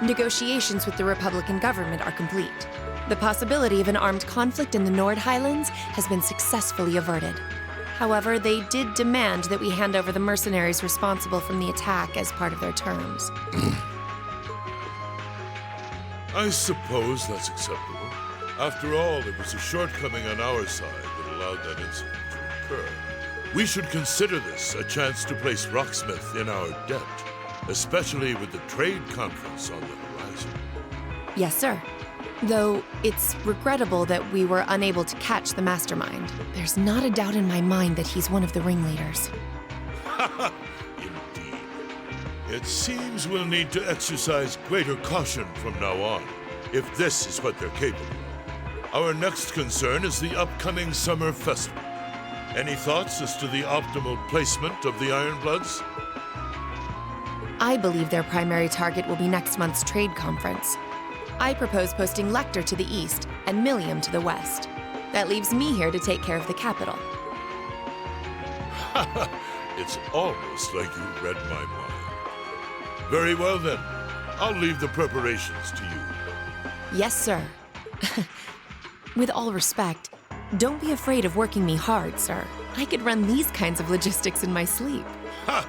Negotiations with the Republican government are complete. The possibility of an armed conflict in the Nord Highlands has been successfully averted. However, they did demand that we hand over the mercenaries responsible from the attack as part of their terms. I suppose that's acceptable. After all, it was a shortcoming on our side that allowed that incident to occur. We should consider this a chance to place Rocksmith in our debt, especially with the trade conference on the horizon. Yes, sir. Though it's regrettable that we were unable to catch the mastermind. There's not a doubt in my mind that he's one of the ringleaders. Indeed. It seems we'll need to exercise greater caution from now on, if this is what they're capable of. Our next concern is the upcoming summer festival. Any thoughts as to the optimal placement of the Ironbloods? I believe their primary target will be next month's trade conference. I propose posting Lecter to the east and Millium to the west. That leaves me here to take care of the capital. It's almost like you read my mind. Very well then. I'll leave the preparations to you. Yes, sir. With all respect, don't be afraid of working me hard, sir. I could run these kinds of logistics in my sleep. Ha!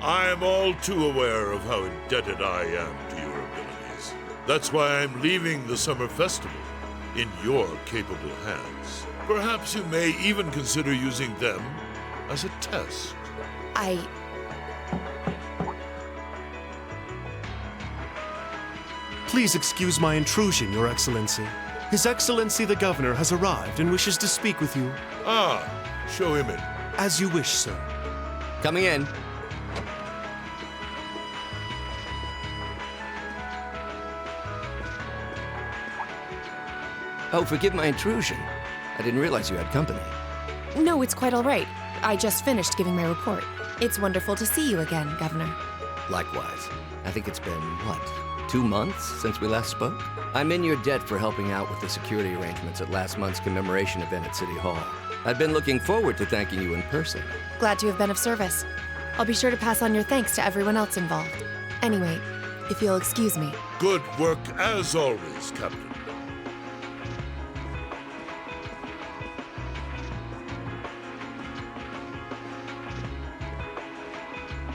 I am all too aware of how indebted I am to your abilities. That's why I'm leaving the summer festival in your capable hands. Perhaps you may even consider using them as a test. Please excuse my intrusion, Your Excellency. His Excellency the Governor has arrived and wishes to speak with you. Ah, show him in. As you wish, sir. Coming in. Oh, forgive my intrusion. I didn't realize you had company. No, it's quite all right. I just finished giving my report. It's wonderful to see you again, Governor. Likewise. I think it's been, what, 2 months since we last spoke? I'm in your debt for helping out with the security arrangements at last month's commemoration event at City Hall. I've been looking forward to thanking you in person. Glad to have been of service. I'll be sure to pass on your thanks to everyone else involved. Anyway, if you'll excuse me. Good work as always, Captain.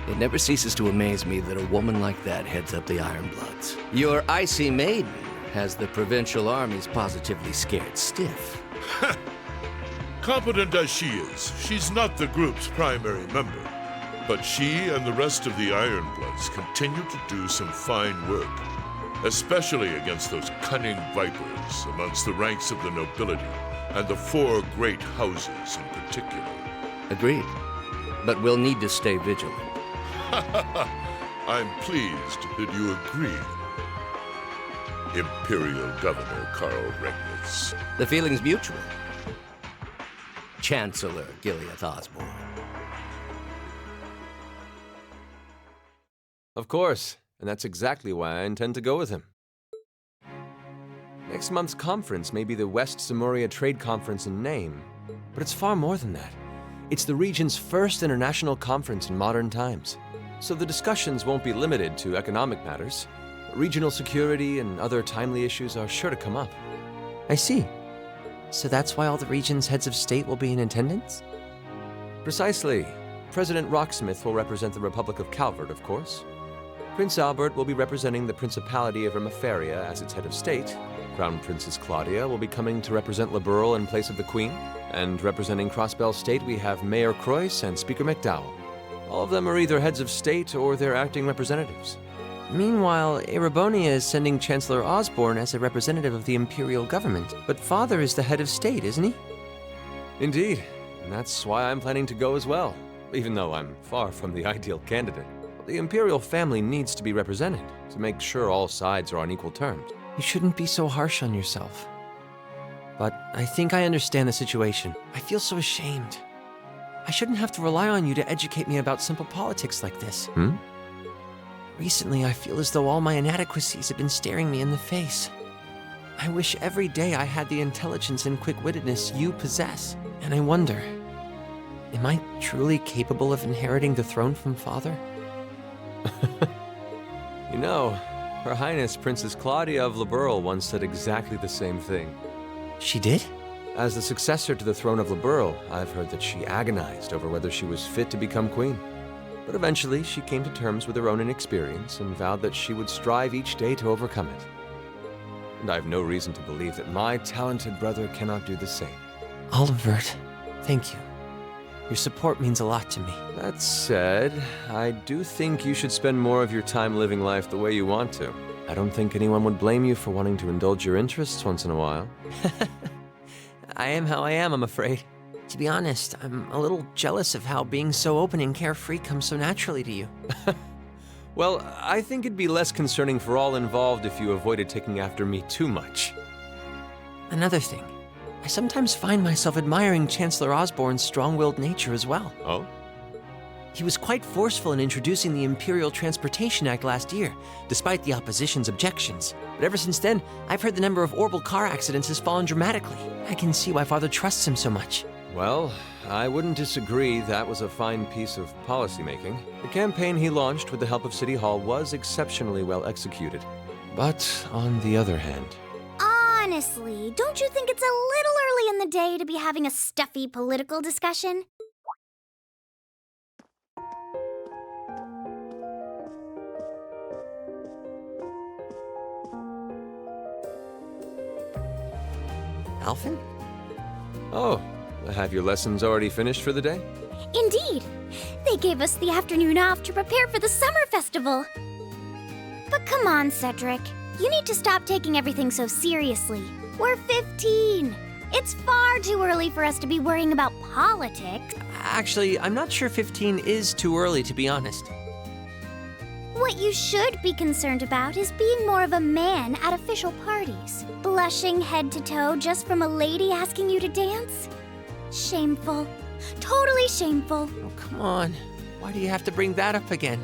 It never ceases to amaze me that a woman like that heads up the Ironbloods. Your icy maiden has the provincial armies positively scared stiff. Competent as she is, she's not the group's primary member. But she and the rest of the Ironbloods continue to do some fine work, especially against those cunning vipers amongst the ranks of the nobility and the 4 great houses in particular. Agreed. But we'll need to stay vigilant. I'm pleased that you agree, Imperial Governor Karl Regnitz. The feeling's mutual. Chancellor Gileath Osborne. Of course, and that's exactly why I intend to go with him. Next month's conference may be the West Samuria Trade Conference in name, but it's far more than that. It's the region's first international conference in modern times. So the discussions won't be limited to economic matters. Regional security and other timely issues are sure to come up. I see. So that's why all the region's heads of state will be in attendance? Precisely. President Rocksmith will represent the Republic of Calvert, of course. Prince Albert will be representing the Principality of Rimaferia as its head of state. Crown Princess Claudia will be coming to represent Liberal in place of the Queen. And representing Crossbell State, we have Mayor Croyce and Speaker McDowell. All of them are either heads of state or their acting representatives. Meanwhile, Erebonia is sending Chancellor Osborne as a representative of the Imperial government. But Father is the head of state, isn't he? Indeed, and that's why I'm planning to go as well, even though I'm far from the ideal candidate. The Imperial family needs to be represented to make sure all sides are on equal terms. You shouldn't be so harsh on yourself. But I think I understand the situation. I feel so ashamed. I shouldn't have to rely on you to educate me about simple politics like this. Recently, I feel as though all my inadequacies have been staring me in the face. I wish every day I had the intelligence and quick-wittedness you possess. And I wonder, am I truly capable of inheriting the throne from Father? You know, Her Highness Princess Claudia of Liberl once said exactly the same thing. She did? As the successor to the throne of Liberl, I've heard that she agonized over whether she was fit to become queen. But eventually, she came to terms with her own inexperience and vowed that she would strive each day to overcome it. And I have no reason to believe that my talented brother cannot do the same. Olivert, thank you. Your support means a lot to me. That said, I do think you should spend more of your time living life the way you want to. I don't think anyone would blame you for wanting to indulge your interests once in a while. I am how I am, I'm afraid. To be honest, I'm a little jealous of how being so open and carefree comes so naturally to you. Well, I think it'd be less concerning for all involved if you avoided taking after me too much. Another thing, I sometimes find myself admiring Chancellor Osborne's strong-willed nature as well. Oh? He was quite forceful in introducing the Imperial Transportation Act last year, despite the opposition's objections. But ever since then, I've heard the number of orbital car accidents has fallen dramatically. I can see why Father trusts him so much. Well, I wouldn't disagree that was a fine piece of policymaking. The campaign he launched with the help of City Hall was exceptionally well executed. But on the other hand... Honestly, don't you think it's a little early in the day to be having a stuffy political discussion? Alphen? Oh, have your lessons already finished for the day? Indeed. They gave us the afternoon off to prepare for the summer festival. But come on, Cedric. You need to stop taking everything so seriously. We're 15. It's far too early for us to be worrying about politics. Actually, I'm not sure 15 is too early, to be honest. What you should be concerned about is being more of a man at official parties. Blushing head to toe just from a lady asking you to dance? Shameful. Totally shameful. Oh, come on. Why do you have to bring that up again?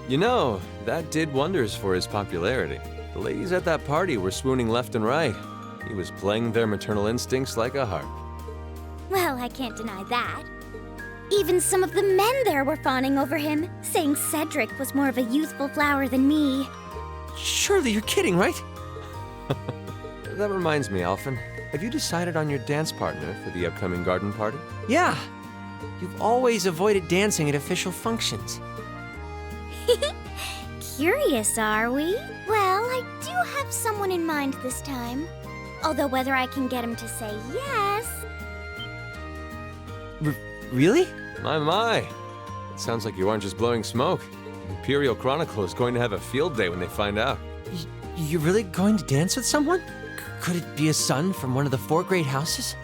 You know, that did wonders for his popularity. The ladies at that party were swooning left and right. He was playing their maternal instincts like a harp. Well, I can't deny that. Even some of the men there were fawning over him, saying Cedric was more of a youthful flower than me. Surely you're kidding, right? That reminds me, Alphen. Have you decided on your dance partner for the upcoming garden party? Yeah. You've always avoided dancing at official functions. Curious, are we? Well, I do have someone in mind this time. Although whether I can get him to say yes... Really? My. It sounds like you aren't just blowing smoke. Imperial Chronicle is going to have a field day when they find out. You're really going to dance with someone? Could it be a son from one of the 4 great houses?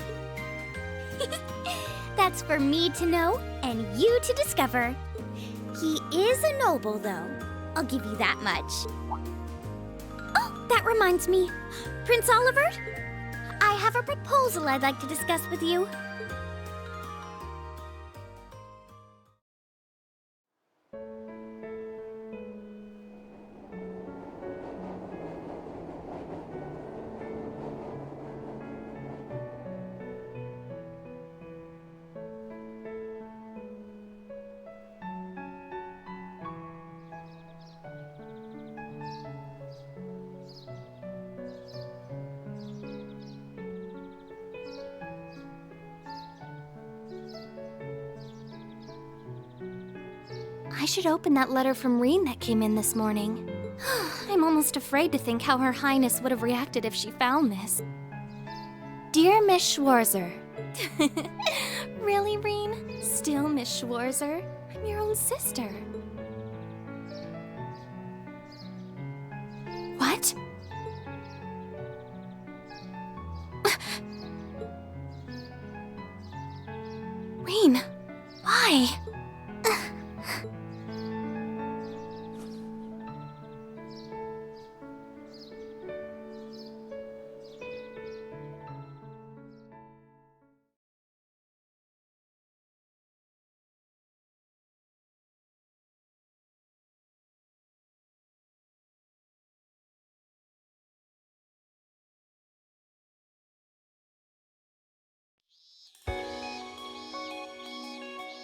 That's for me to know and you to discover. He is a noble, though. I'll give you that much. Oh, that reminds me. Prince Olivert? I have a proposal I'd like to discuss with you. I should open that letter from Reen that came in this morning. I'm almost afraid to think how Her Highness would have reacted if she found this. Dear Miss Schwarzer. Really, Reen? Still Miss Schwarzer? I'm your own sister. What? Reen, why?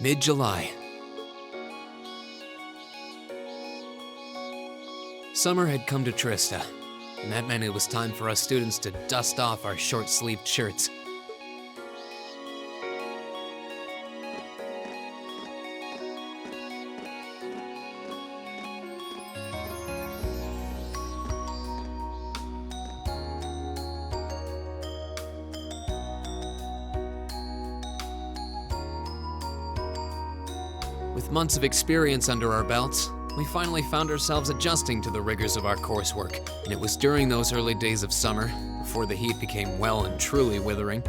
Mid-July. Summer had come to Trista, and that meant it was time for us students to dust off our short-sleeved shirts. With months of experience under our belts, we finally found ourselves adjusting to the rigors of our coursework, and it was during those early days of summer, before the heat became well and truly withering,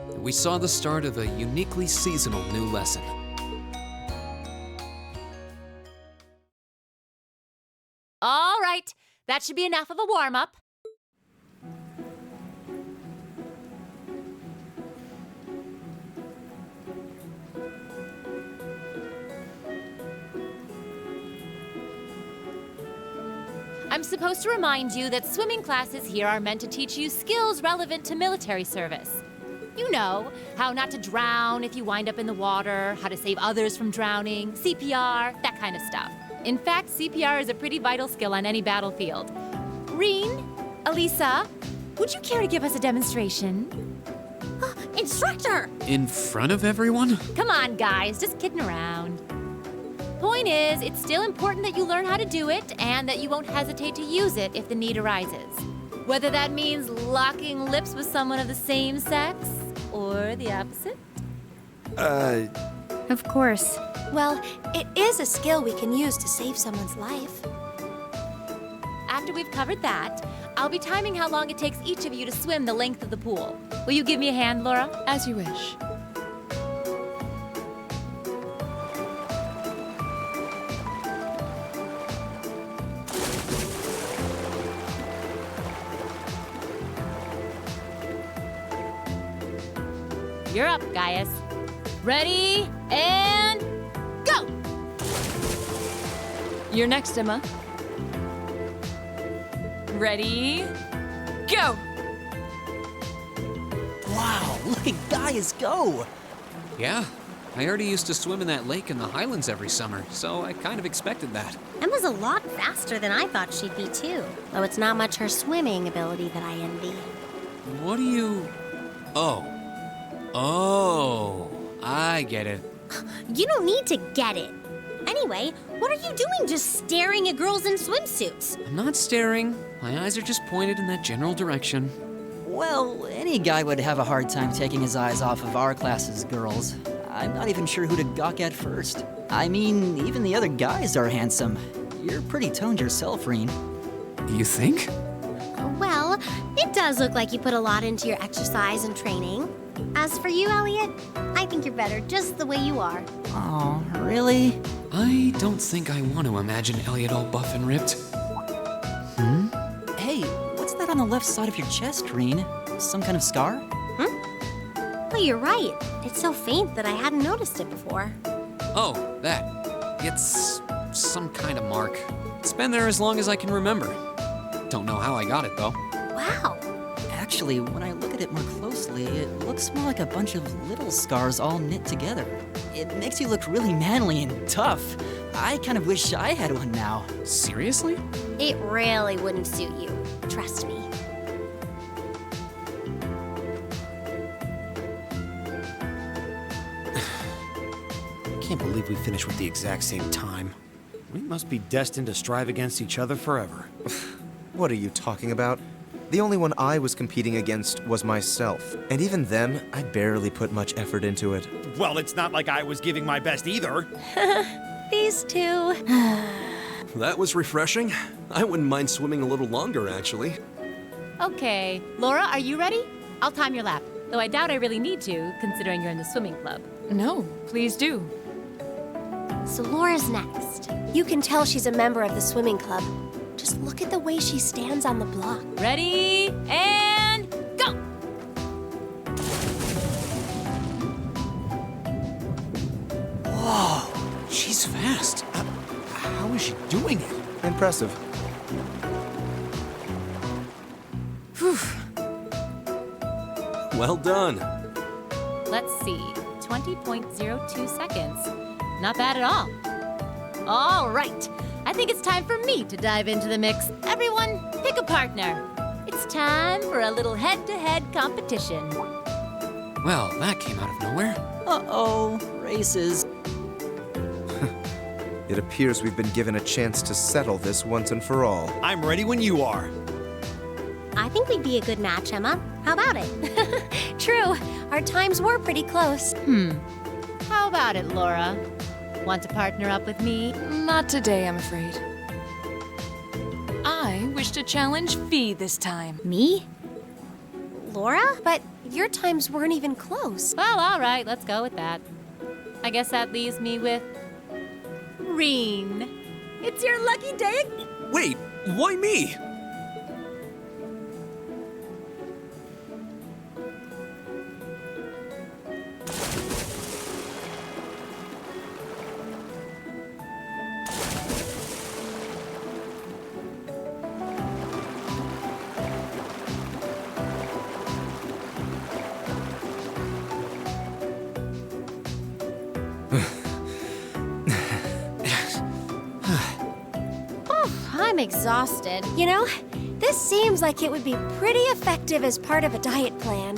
that we saw the start of a uniquely seasonal new lesson. All right, that should be enough of a warm-up. I'm supposed to remind you that swimming classes here are meant to teach you skills relevant to military service. You know, how not to drown if you wind up in the water, how to save others from drowning, CPR, that kind of stuff. In fact, CPR is a pretty vital skill on any battlefield. Reen, Elisa, would you care to give us a demonstration? Instructor! In front of everyone? Come on, guys, just kidding around. Point is, it's still important that you learn how to do it and that you won't hesitate to use it if the need arises. Whether that means locking lips with someone of the same sex or the opposite. Of course. Well, it is a skill we can use to save someone's life. After we've covered that, I'll be timing how long it takes each of you to swim the length of the pool. Will you give me a hand, Laura? As you wish. You're up, Gaius. Ready, and go! You're next, Emma. Ready, go! Wow, look at Gaius go! Yeah, I already used to swim in that lake in the Highlands every summer, so I kind of expected that. Emma's a lot faster than I thought she'd be, too. Though it's not much her swimming ability that I envy. What do you... Oh, I get it. You don't need to get it. Anyway, what are you doing just staring at girls in swimsuits? I'm not staring. My eyes are just pointed in that general direction. Well, any guy would have a hard time taking his eyes off of our class's girls. I'm not even sure who to gawk at first. I mean, even the other guys are handsome. You're pretty toned yourself, Reen. You think? Well, it does look like you put a lot into your exercise and training. As for you, Elliot, I think you're better just the way you are. Oh, really? I don't think I want to imagine Elliot all buff and ripped. Hey, what's that on the left side of your chest, Reen? Some kind of scar? Oh, you're right. It's so faint that I hadn't noticed it before. Oh, that. It's some kind of mark. It's been there as long as I can remember. Don't know how I got it, though. Wow. Actually, when I look at it more closely, it looks more like a bunch of little scars all knit together. It makes you look really manly and tough. I kind of wish I had one now. Seriously? It really wouldn't suit you. Trust me. Can't believe we finished with the exact same time. We must be destined to strive against each other forever. What are you talking about? The only one I was competing against was myself. And even then, I barely put much effort into it. Well, it's not like I was giving my best either. These two. That was refreshing. I wouldn't mind swimming a little longer, actually. Okay, Laura, are you ready? I'll time your lap, though I doubt I really need to, considering you're in the swimming club. No, please do. So Laura's next. You can tell she's a member of the swimming club. Just look at the way she stands on the block. Ready, and go! Whoa, she's fast. How is she doing it? Impressive. Well done. Let's see, 20.02 seconds. Not bad at all. All right, I think it's time for me to dive into the mix. Everyone, pick a partner. It's time for a little head-to-head competition. Well, that came out of nowhere. Uh-oh, races. It appears we've been given a chance to settle this once and for all. I'm ready when you are. I think we'd be a good match, Emma. How about it? True. Our times were pretty close. How about it, Laura? Want to partner up with me? Not today, I'm afraid. I wish to challenge Fee this time. Me? Laura? But your times weren't even close. Well, all right, let's go with that. I guess that leaves me with Reen. It's your lucky day. Wait, why me? I'm exhausted. You know, this seems like it would be pretty effective as part of a diet plan.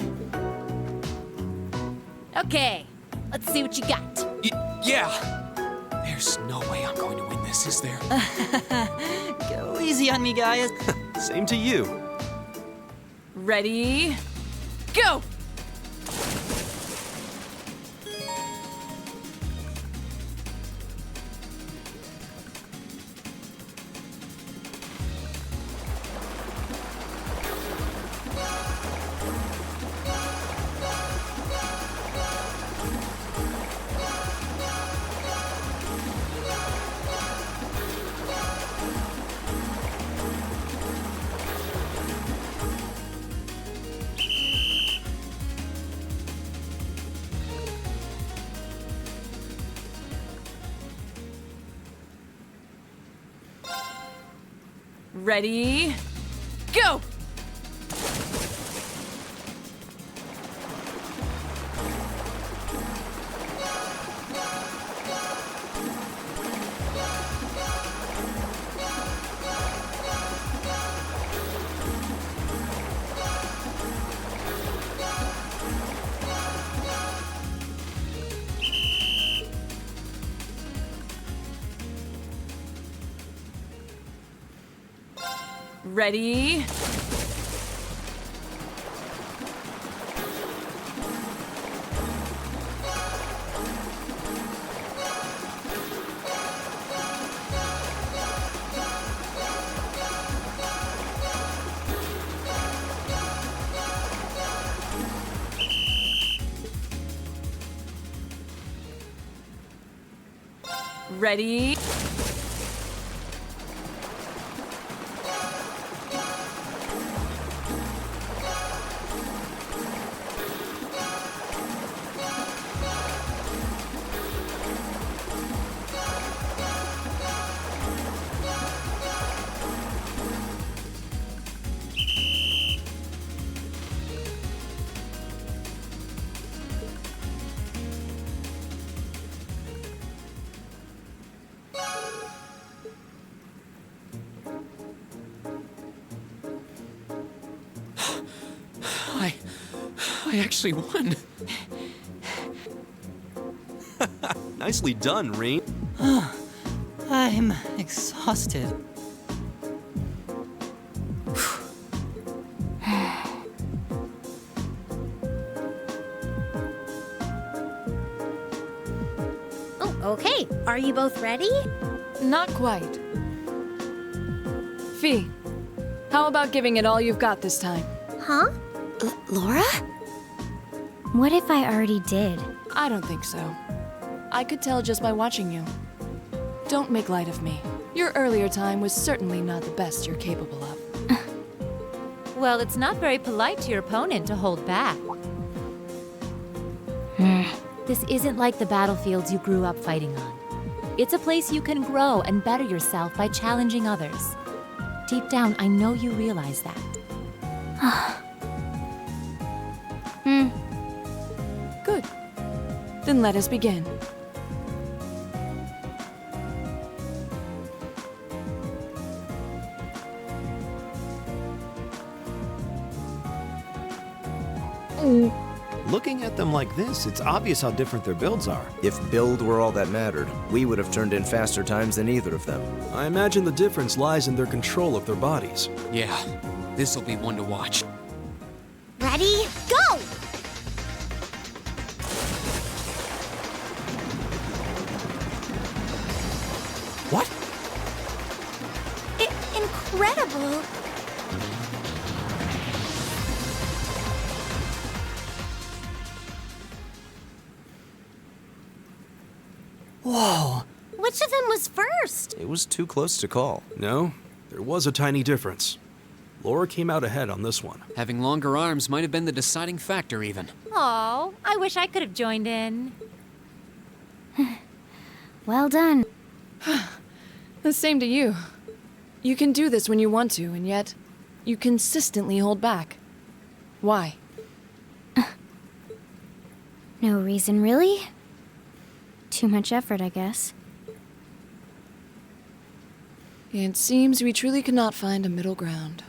Okay, let's see what you got. Yeah! There's no way I'm going to win this, is there? Go easy on me, guys. Same to you. Ready? Go! Ready? Go! Ready? Ready? I actually won. Nicely done, Reen. I'm exhausted. Oh, okay. Are you both ready? Not quite. Fee, how about giving it all you've got this time? Huh? Laura? What if I already did? I don't think so. I could tell just by watching you. Don't make light of me. Your earlier time was certainly not the best you're capable of. Well, it's not very polite to your opponent to hold back. This isn't like the battlefields you grew up fighting on. It's a place you can grow and better yourself by challenging others. Deep down, I know you realize that. Good. Then let us begin. Looking at them like this, it's obvious how different their builds are. If build were all that mattered, we would have turned in faster times than either of them. I imagine the difference lies in their control of their bodies. Yeah, this'll be one to watch. Ready? Go! What? Incredible! Whoa! Which of them was first? It was too close to call. No, there was a tiny difference. Laura came out ahead on this one. Having longer arms might have been the deciding factor, even. Oh, I wish I could have joined in. Well done. The same to you. You can do this when you want to, and yet you consistently hold back. Why? No reason, really? Too much effort, I guess. It seems we truly cannot find a middle ground.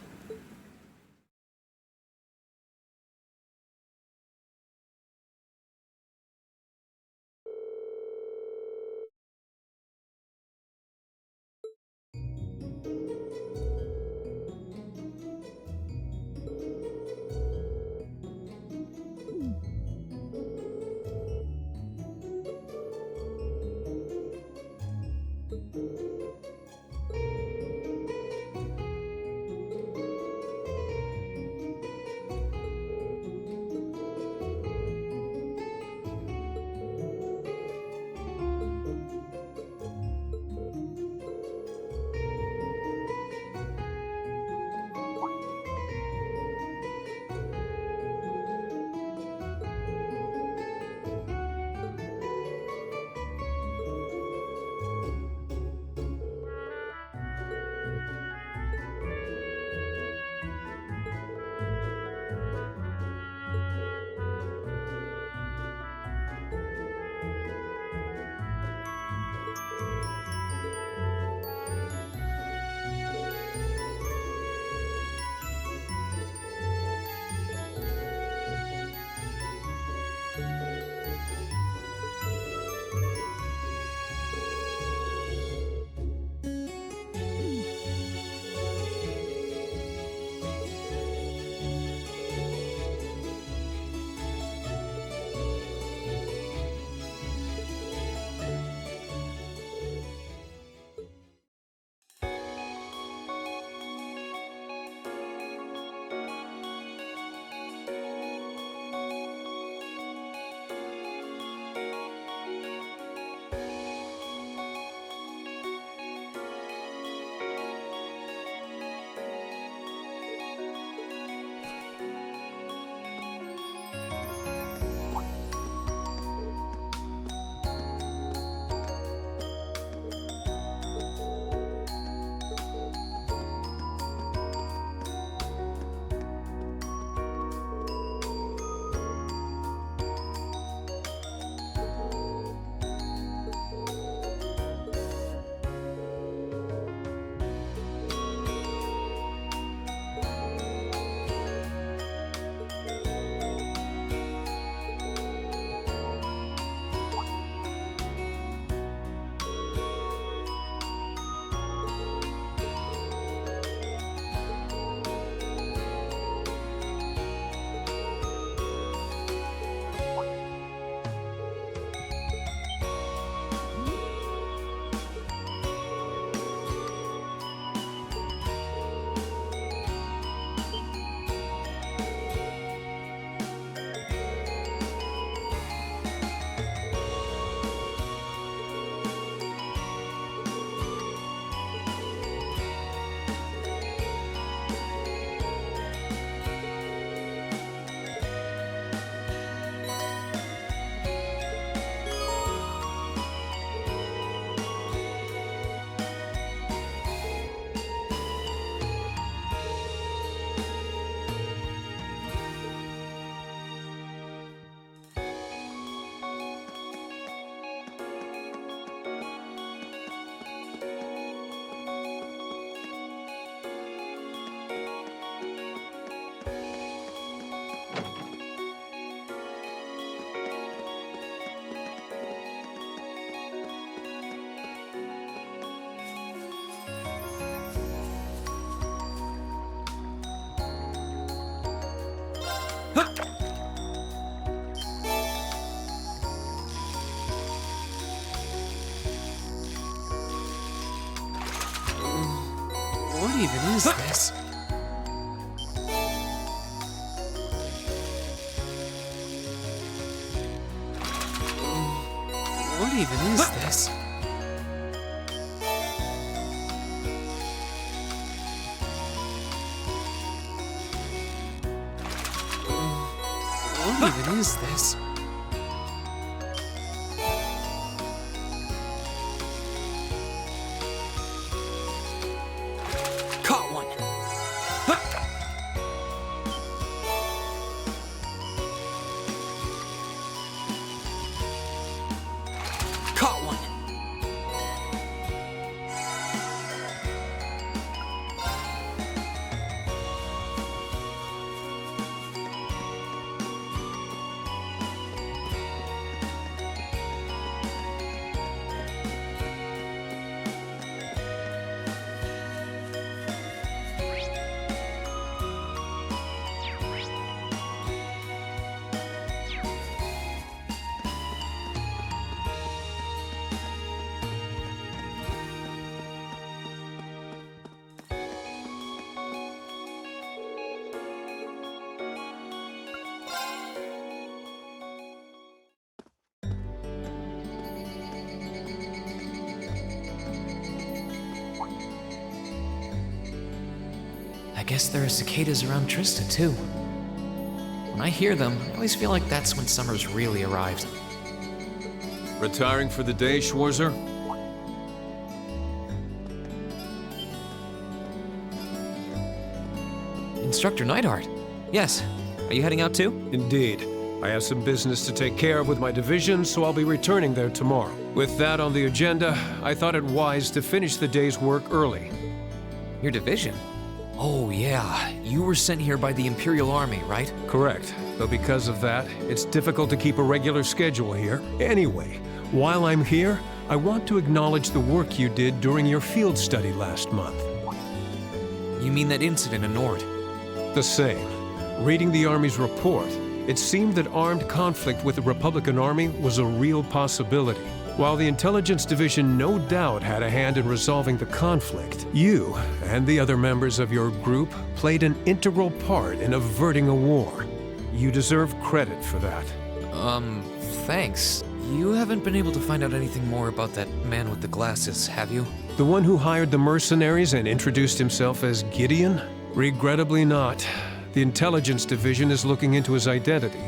even is this? What even is this? What even is this? Caught one! Caught one! I guess there are cicadas around Trista, too. When I hear them, I always feel like that's when summer's really arrived. Retiring for the day, Schwarzer? Instructor Neidhart. Yes. Are you heading out too? Indeed. I have some business to take care of with my division, so I'll be returning there tomorrow. With that on the agenda, I thought it wise to finish the day's work early. Your division? Oh, yeah. You were sent here by the Imperial Army, right? Correct. Though because of that, it's difficult to keep a regular schedule here. Anyway, while I'm here, I want to acknowledge the work you did during your field study last month. You mean that incident in Nord? The same. Reading the Army's report, it seemed that armed conflict with the Republican Army was a real possibility. While the Intelligence Division no doubt had a hand in resolving the conflict, you and the other members of your group played an integral part in averting a war. You deserve credit for that. Thanks. You haven't been able to find out anything more about that man with the glasses, have you? The one who hired the mercenaries and introduced himself as Gideon? Regrettably not. The Intelligence Division is looking into his identity,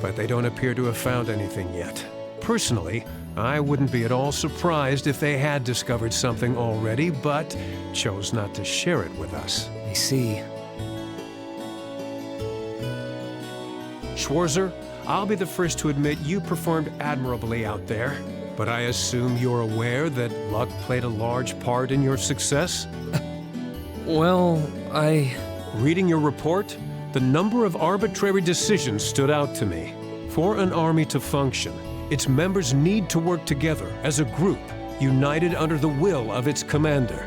but they don't appear to have found anything yet. Personally, I wouldn't be at all surprised if they had discovered something already, but chose not to share it with us. I see. Schwarzer, I'll be the first to admit you performed admirably out there, but I assume you're aware that luck played a large part in your success? Well, Reading your report, the number of arbitrary decisions stood out to me. For an army to function, its members need to work together as a group, united under the will of its commander.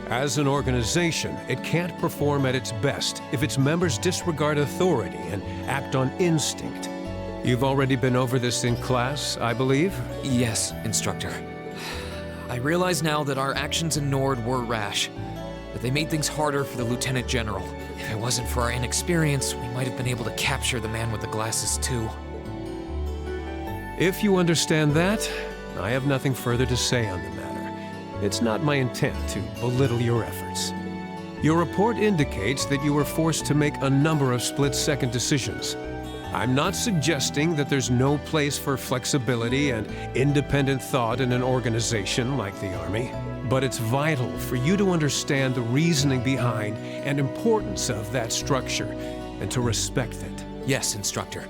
As an organization, it can't perform at its best if its members disregard authority and act on instinct. You've already been over this in class, I believe? Yes, Instructor. I realize now that our actions in Nord were rash, but they made things harder for the Lieutenant General. If it wasn't for our inexperience, we might have been able to capture the man with the glasses too. If you understand that, I have nothing further to say on the matter. It's not my intent to belittle your efforts. Your report indicates that you were forced to make a number of split-second decisions. I'm not suggesting that there's no place for flexibility and independent thought in an organization like the Army, but it's vital for you to understand the reasoning behind and importance of that structure and to respect it. Yes, Instructor.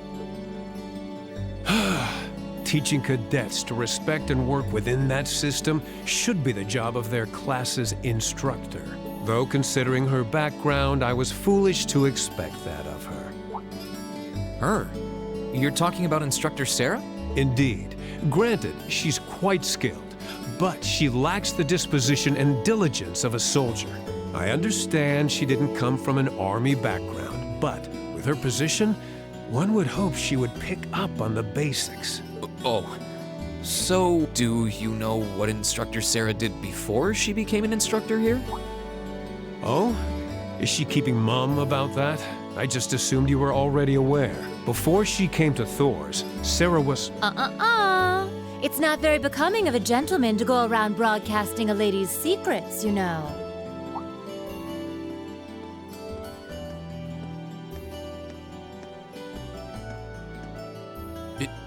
Teaching cadets to respect and work within that system should be the job of their class's instructor. Though considering her background, I was foolish to expect that of her. Her? You're talking about Instructor Sarah? Indeed. Granted, she's quite skilled, but she lacks the disposition and diligence of a soldier. I understand she didn't come from an army background, but with her position, one would hope she would pick up on the basics. Oh, so do you know what Instructor Sarah did before she became an instructor here? Oh? Is she keeping mum about that? I just assumed you were already aware. Before she came to Thor's, Sarah was... It's not very becoming of a gentleman to go around broadcasting a lady's secrets, you know.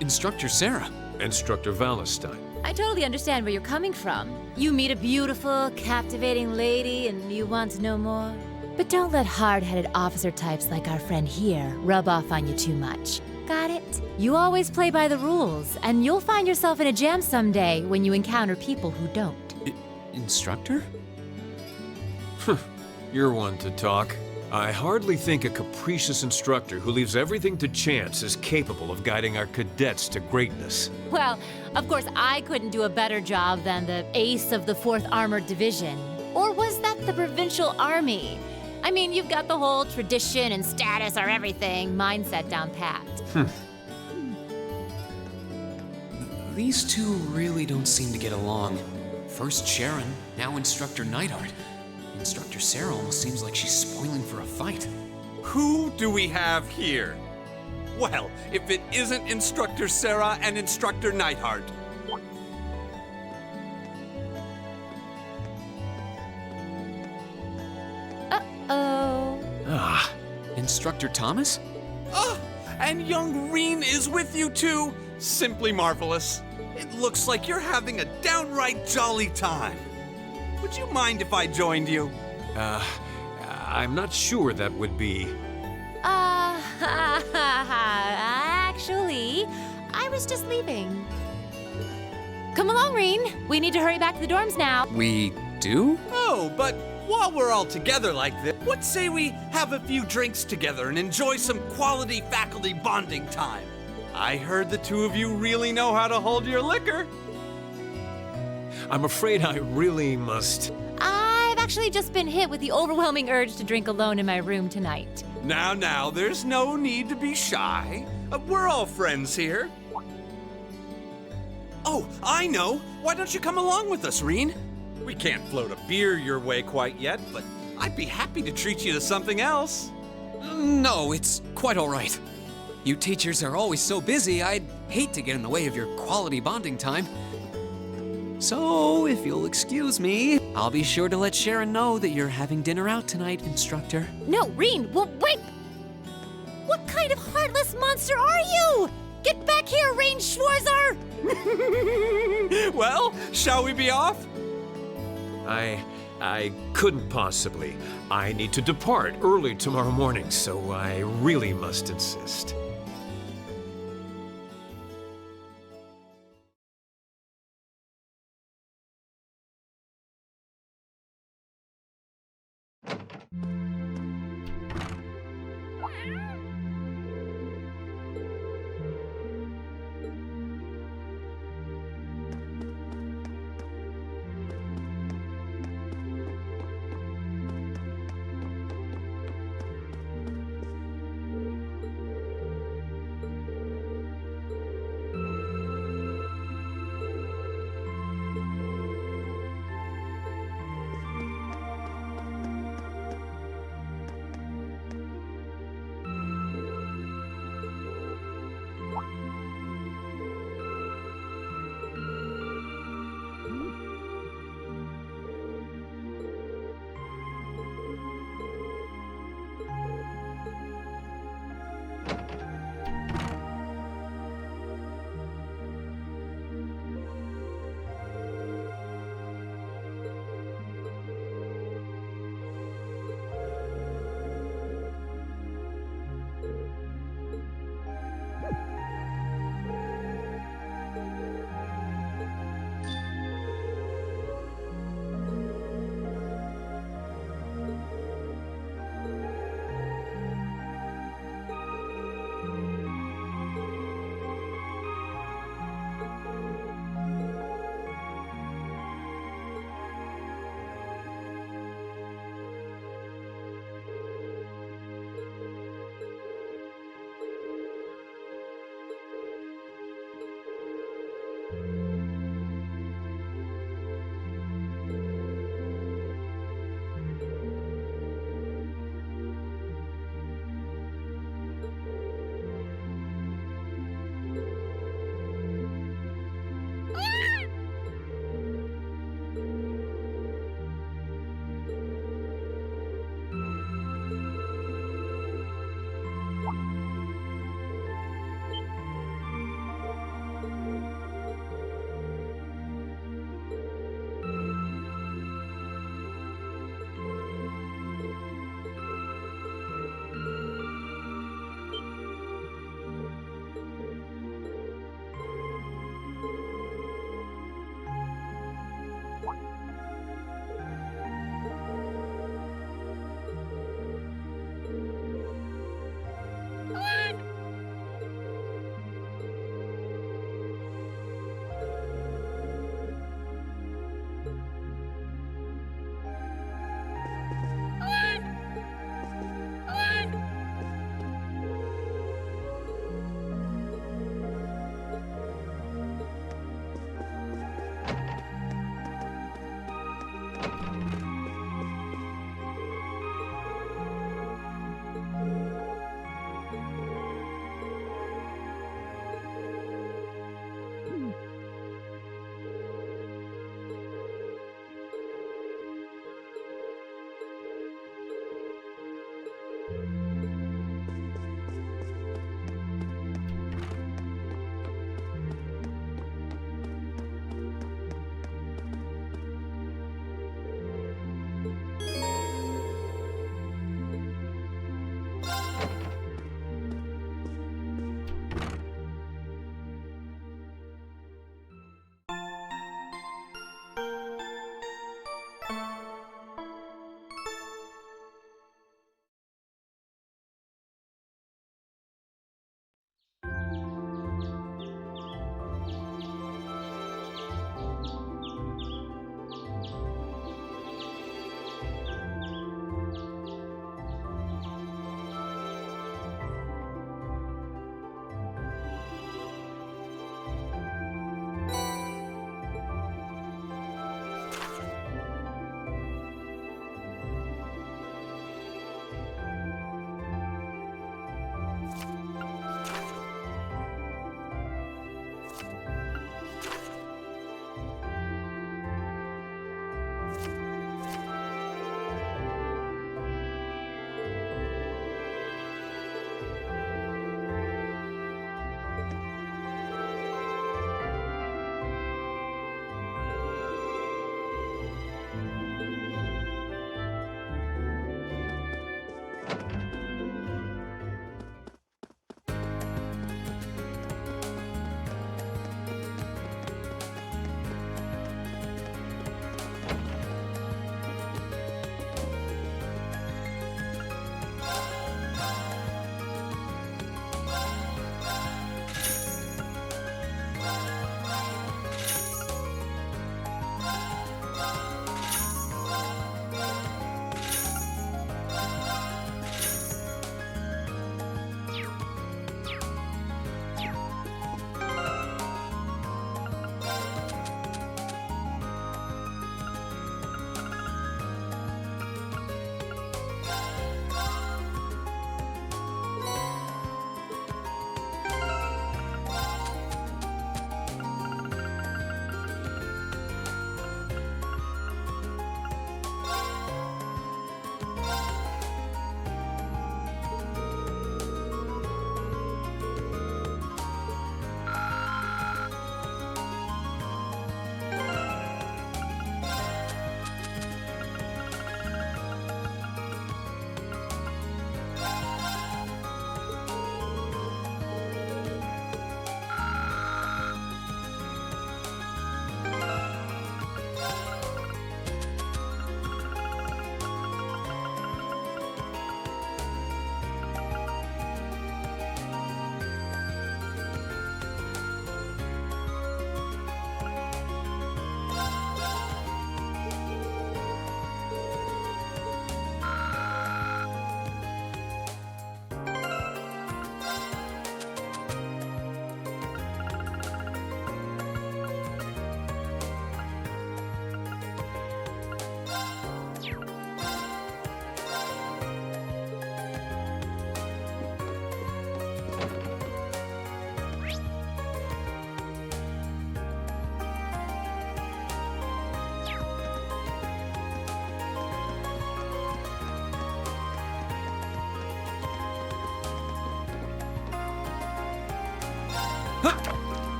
Instructor Sarah. Instructor Valentine. I totally understand where you're coming from. You meet a beautiful, captivating lady and you want to know more. But don't let hard-headed officer types like our friend here rub off on you too much. Got it? You always play by the rules, and you'll find yourself in a jam someday when you encounter people who don't. Instructor? You're one to talk. I hardly think a capricious instructor who leaves everything to chance is capable of guiding our cadets to greatness. Well, of course, I couldn't do a better job than the ace of the 4th Armored Division. Or was that the Provincial Army? I mean, you've got the whole tradition and status are everything mindset down pat. These two really don't seem to get along. First Sharon, now Instructor Neidhart. Instructor Sarah almost seems like she's spoiling for a fight. Who do we have here? Well, if it isn't Instructor Sarah and Instructor Neidhart. Uh-oh. Instructor Thomas? Oh, and young Reen is with you too? Simply marvelous. It looks like you're having a downright jolly time. Would you mind if I joined you? I'm not sure that would be... Actually, I was just leaving. Come along, Reen. We need to hurry back to the dorms now. We do? Oh, but while we're all together like this, what say we have a few drinks together and enjoy some quality faculty bonding time? I heard the two of you really know how to hold your liquor. I'm afraid I really must... I've actually just been hit with the overwhelming urge to drink alone in my room tonight. Now, there's no need to be shy. We're all friends here. Oh, I know. Why don't you come along with us, Reen? We can't float a beer your way quite yet, but I'd be happy to treat you to something else. No, it's quite all right. You teachers are always so busy, I'd hate to get in the way of your quality bonding time. So, if you'll excuse me, I'll be sure to let Sharon know that you're having dinner out tonight, Instructor. No, Reen, wait! What kind of heartless monster are you? Get back here, Reen Schwarzer! Well, shall we be off? I couldn't possibly. I need to depart early tomorrow morning, so I really must insist.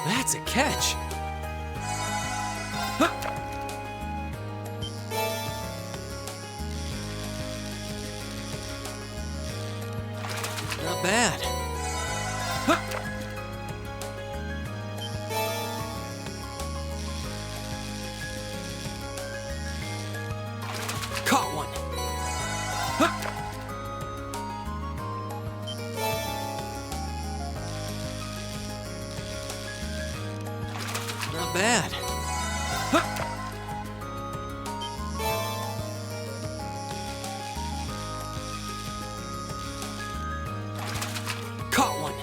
That's a catch. Not bad. Caught one. Not bad. Caught one.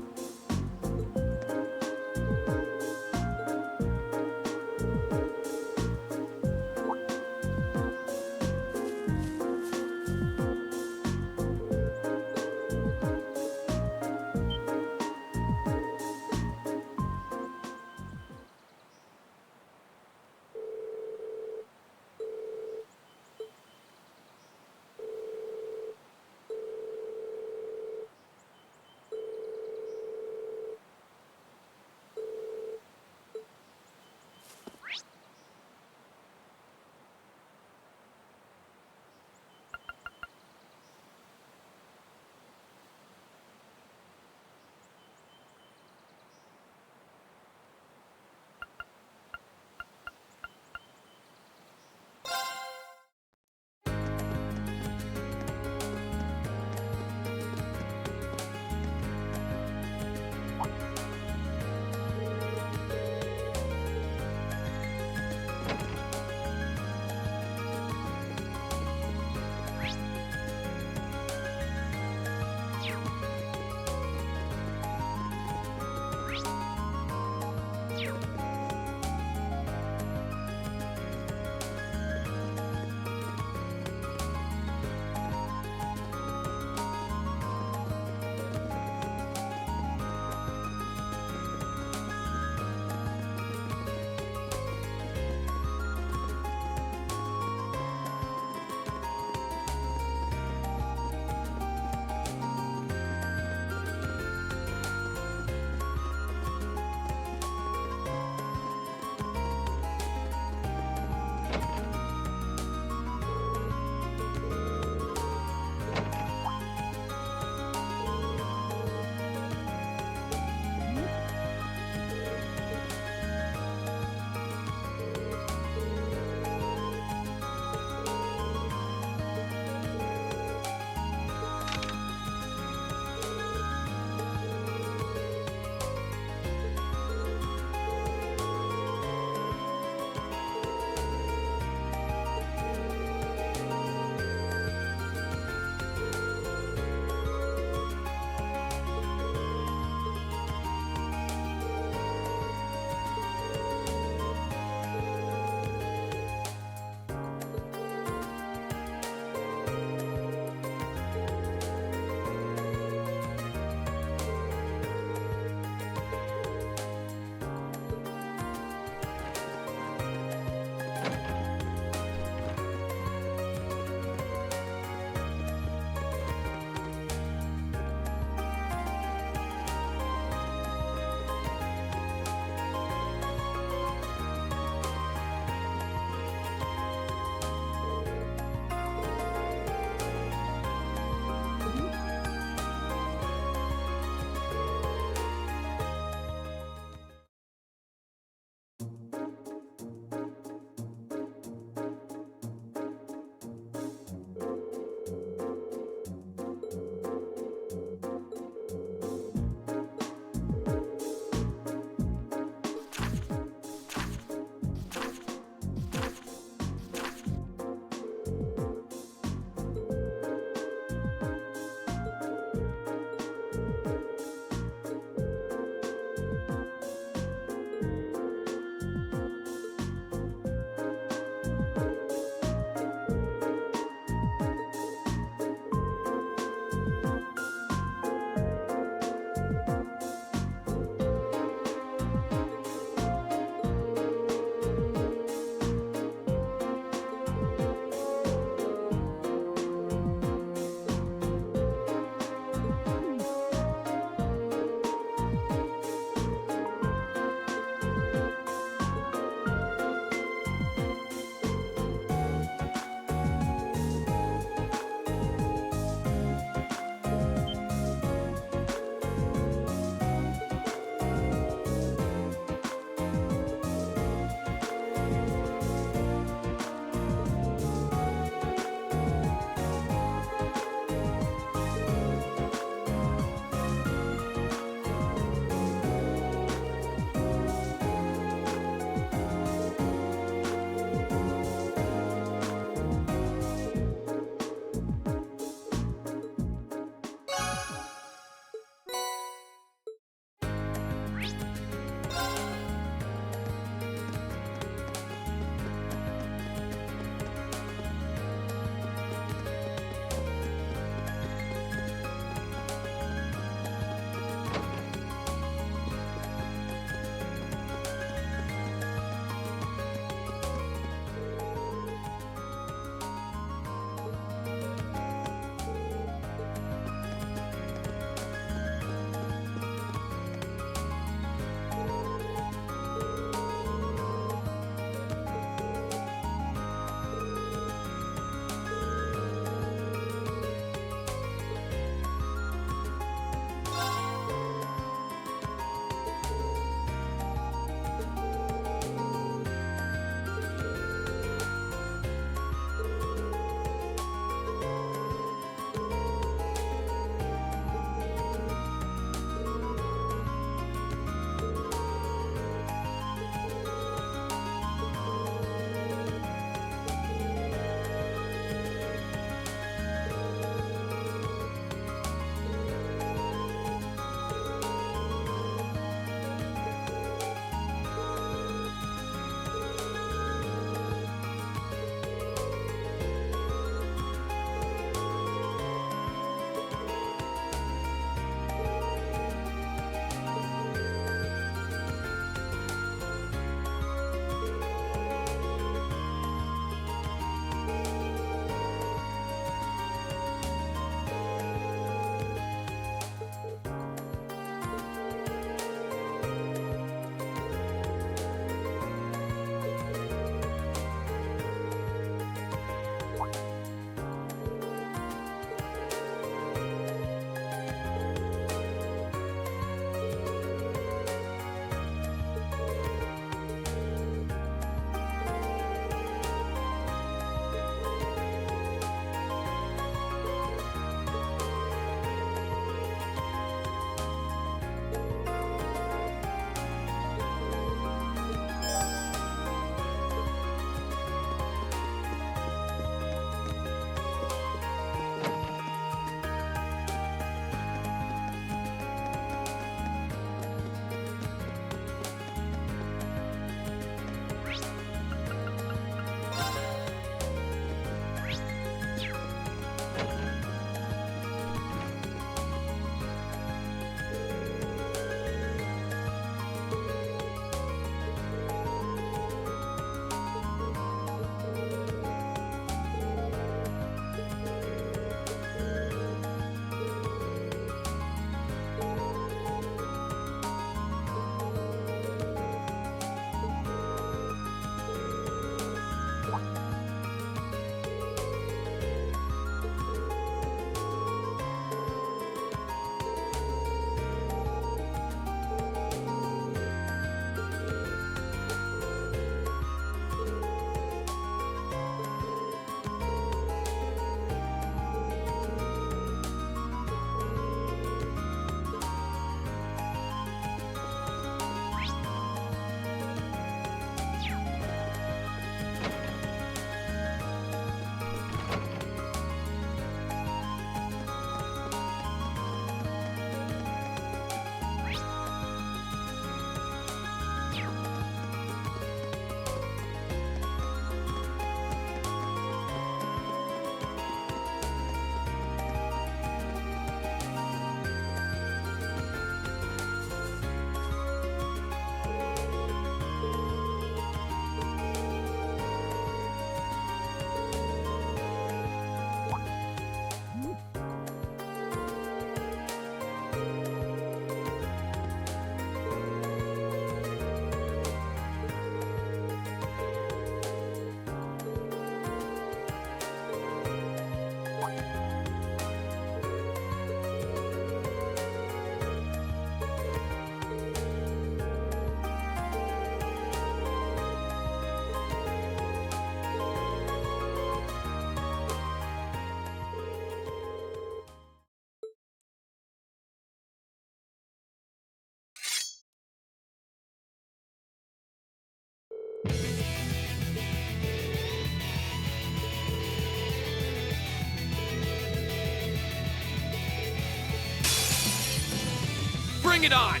Bring it on!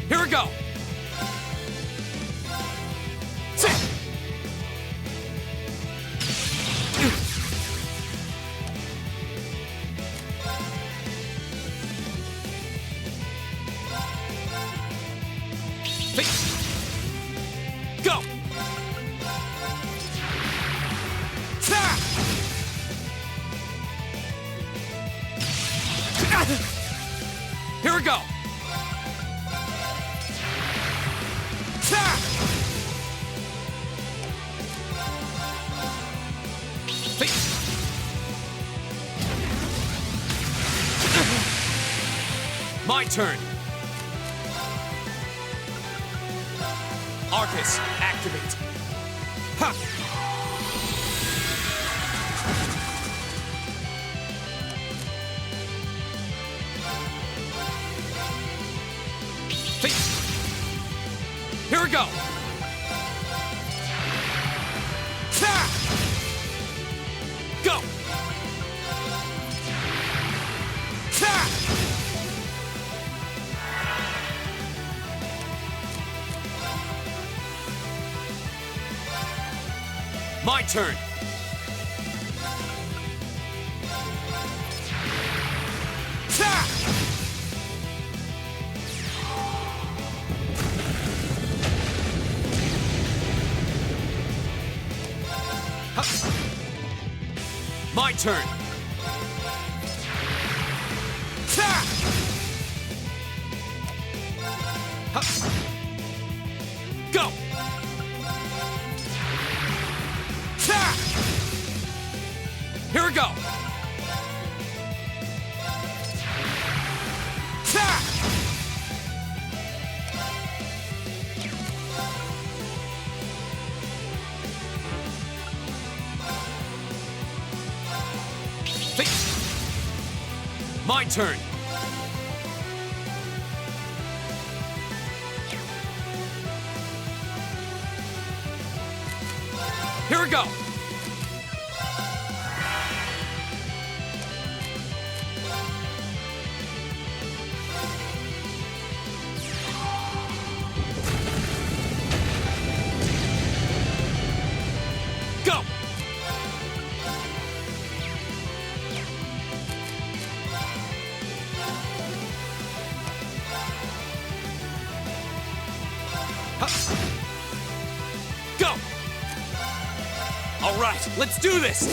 Here we go! Sit! Go! Here we go! My turn! Arcus, activate! Ha! Here we go! Go! My turn! My turn! Go! Here we go! My turn! Here we go! Go! Go! All right, let's do this!